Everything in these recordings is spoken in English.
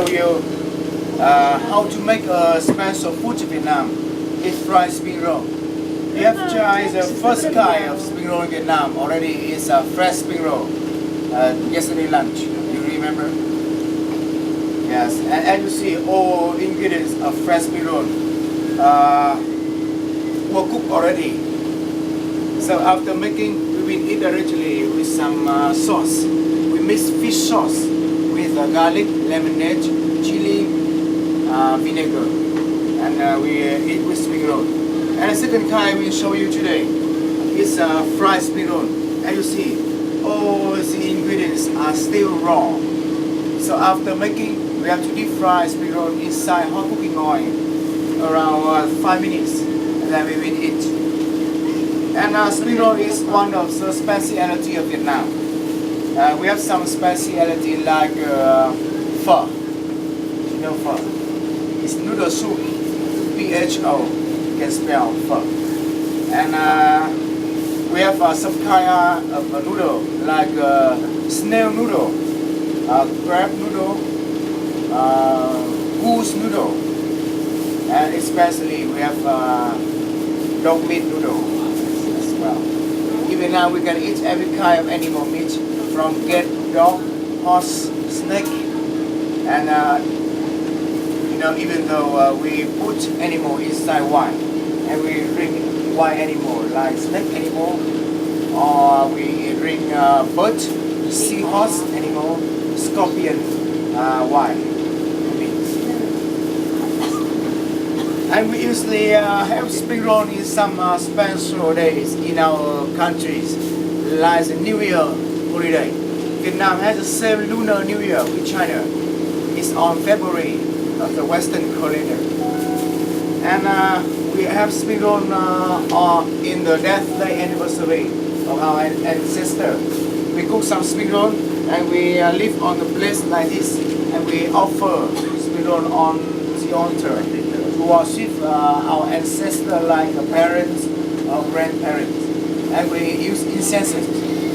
show you how to make a special food in Vietnam. It's fried spring roll. We have tried the first kind of spring roll in Vietnam already. It's a fresh spring roll. Yesterday lunch, you remember? Yes, and you see all ingredients of fresh spring roll were cooked already. So after making, we will eat directly with some sauce. We mix fish sauce with garlic, lemonade, chili, vinegar, and we eat with spring roll. And the second kind we show you today is fried spring roll. And you see, all the ingredients are still raw. So after making, we have to deep fry spring roll inside hot cooking oil around 5 minutes, and then we will eat. And spring roll is one of the speciality of Vietnam. We have some speciality like pho. You know pho? It's noodle soup. Pho. You can spell pho. And we have some kind of noodle like snail noodle, crab noodle, goose noodle, and especially we have dog meat noodle. Even now we can eat every kind of animal meat, from cat, dog, horse, snake, and even though we put animal inside wine, and we drink wild animal like snake animal, or we drink bird, seahorse animal, scorpion wine. And we usually have spring roll in some special days in our countries, like the New Year holiday. Vietnam has the same Lunar New Year with China. It's on February of the Western calendar. And we have spring roll in the death day anniversary of our ancestor. We cook some spring roll and we live on the place like this, and we offer spring roll on the altar to worship our ancestors like parents or grandparents, and we use incense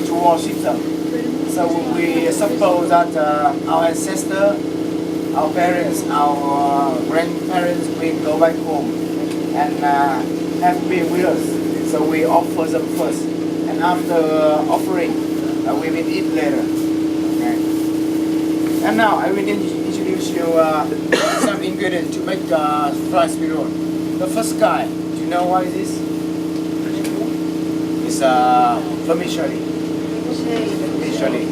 to worship them. So we suppose that our ancestors, our parents, our grandparents will go back home and have been with us. So we offer them first, and after offering, we will eat later. Okay. And now I will introduce you some ingredients to make fried spring roll. The first kind, do you know what it is? It's vermicelli. Vermicelli.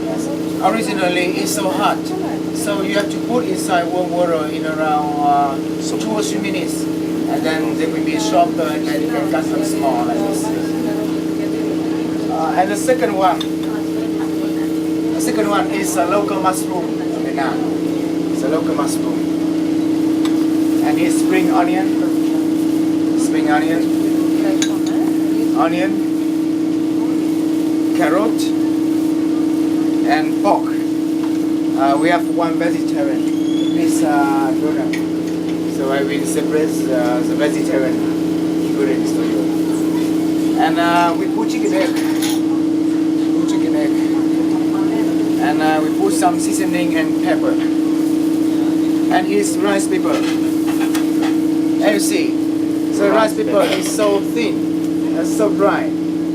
Yes. Originally, it's so hot, so you have to put inside warm water in around 2 or 3 minutes, and then they will be softer, and then you can cut them small like this. And the second one is a local mushroom in Vietnam. It's a local mushroom. And it's spring onion, carrot, and pork. We have one vegetarian, Miss Donna. So I will separate the vegetarian ingredients for you. And we put chicken egg. And we put some seasoning and pepper. And it's rice paper. And you see, so rice paper is so thin and so dry,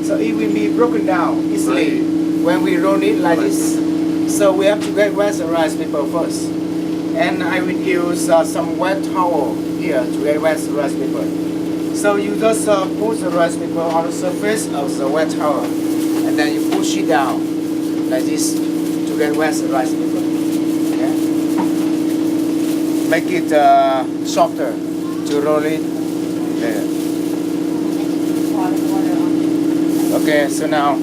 so it will be broken down easily when we roll it like this. So we have to get wet the rice paper first. And I will use some wet towel here to get wet the rice paper. So you just put the rice paper on the surface of the wet towel, and then you push it down like this to get wet the rice paper. Okay? Make it softer to roll it there. Okay, so now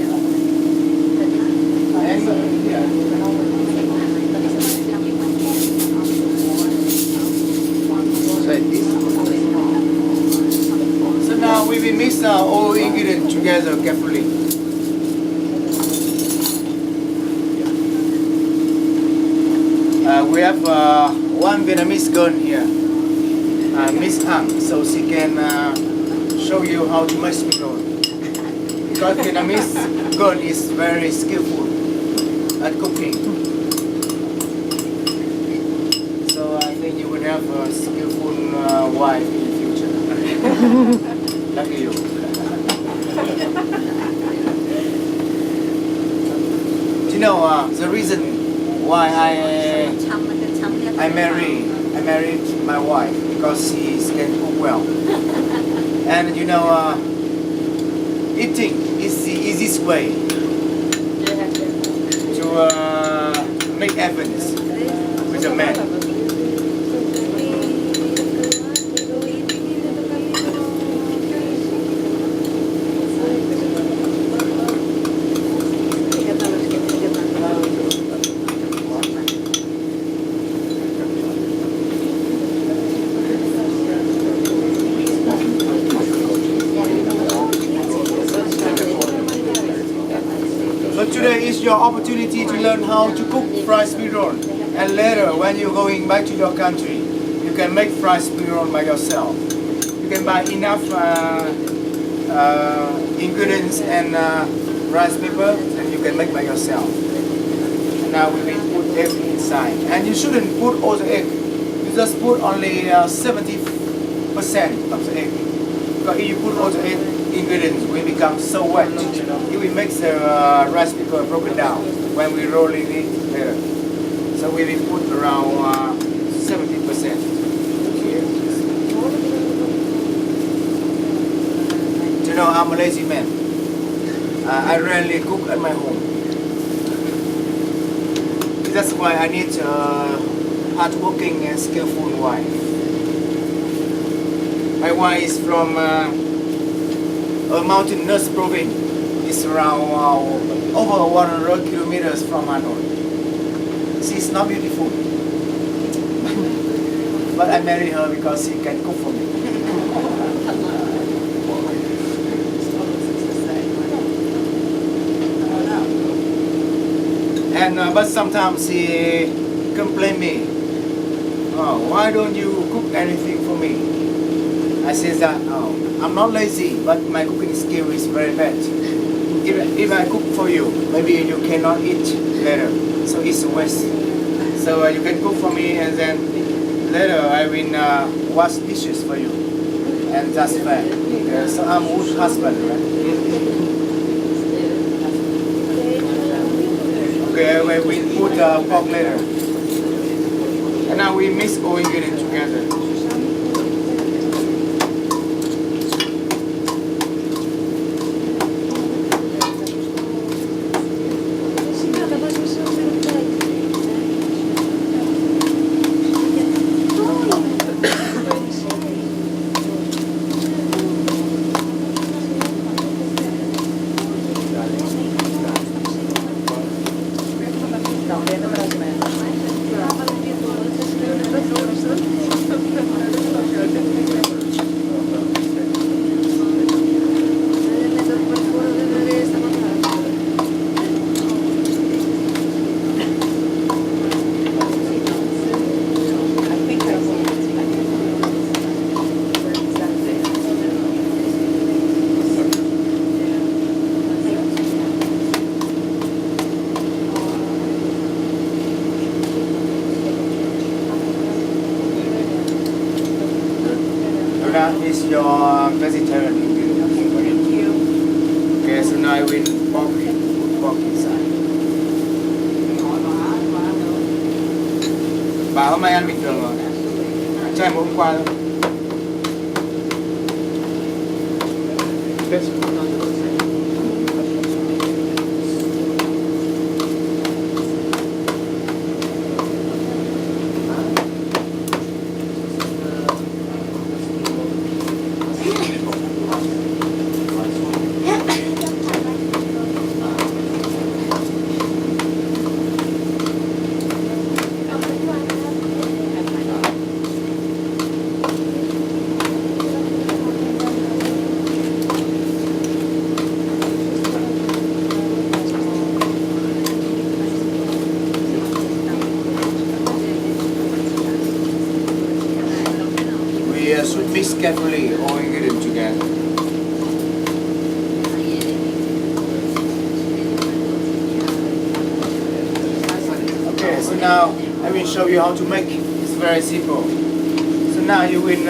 we will mix all ingredients together carefully. We have one Vietnamese girl here, Miss Hang, so she can show you how to make spring roll. Because Vietnamese girl is very skillful at cooking. wife in future. Lucky you. Do you know the reason why I married my wife? Because she can cook well. And you know, eating is the easiest way to make evidence with a man. So today is your opportunity to learn how to cook fried spring roll, and later when you're going back to your country, you can make fried spring roll by yourself. You can buy enough ingredients and rice paper, and you can make by yourself. And now we will put egg inside, and you shouldn't put all the egg. You just put only 70% of the egg. Because if you put all the egg ingredients, will become so wet. It will make the rice paper broken down when we roll it later. So we will put around 70% here. You know, I'm a lazy man. I rarely cook at my home. That's why I need a hardworking and skillful wife. My wife is from a mountainous province. It's around over 100 kilometers from Hanoi. She's not beautiful, but I married her because she can cook for me. And but sometimes she complain me, oh, why don't you cook anything for me? I say that, oh, I'm not lazy, but my cooking skill is very bad. If I cook for you, maybe you cannot eat later, so it's a waste. So you can cook for me, and then later I will wash dishes for you, and that's fair. So I'm a good husband, right? Okay, we put pork later, and now we mix all ingredients together. That is your vegetarian ingredient. Thank you. Okay, so now I will put pork inside. Bà hôm nay ăn bình thường rồi. Cho em hôm qua thôi. Should mix carefully all ingredients together. Okay, so now I will show you how to make. It's very simple. So So now you will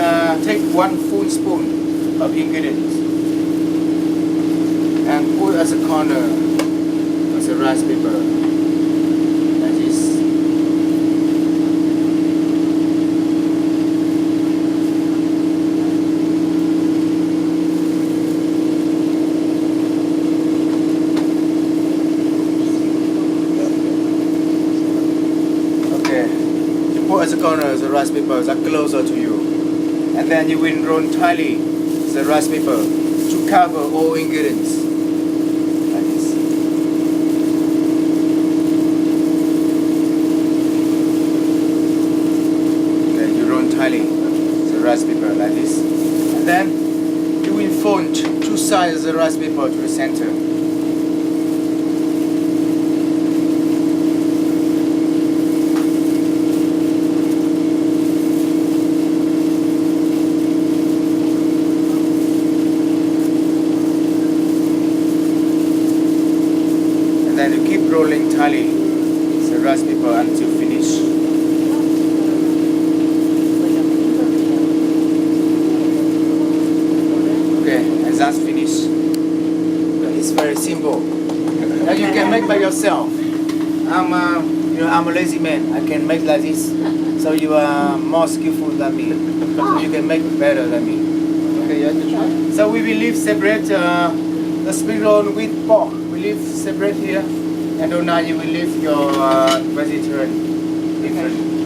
take 1 full spoon of ingredients and put as a corner as a rice paper. Like this. As a corner, the rice papers are closer to you, and then you will roll tightly the rice paper to cover all ingredients like this. Okay, you roll tightly the rice paper like this, and then you will fold 2 sides of the rice paper to the center. Then you keep rolling tightly the rice paper until finish. Okay, and that's finished. It's very simple. Now you can make by yourself. I'm a lazy man. I can make like this. So you are more skillful than me. So you can make better than me. Okay, you have to try. So we will leave separate the spring roll with pork. Leave separate here, and now you will leave your vegetarian different.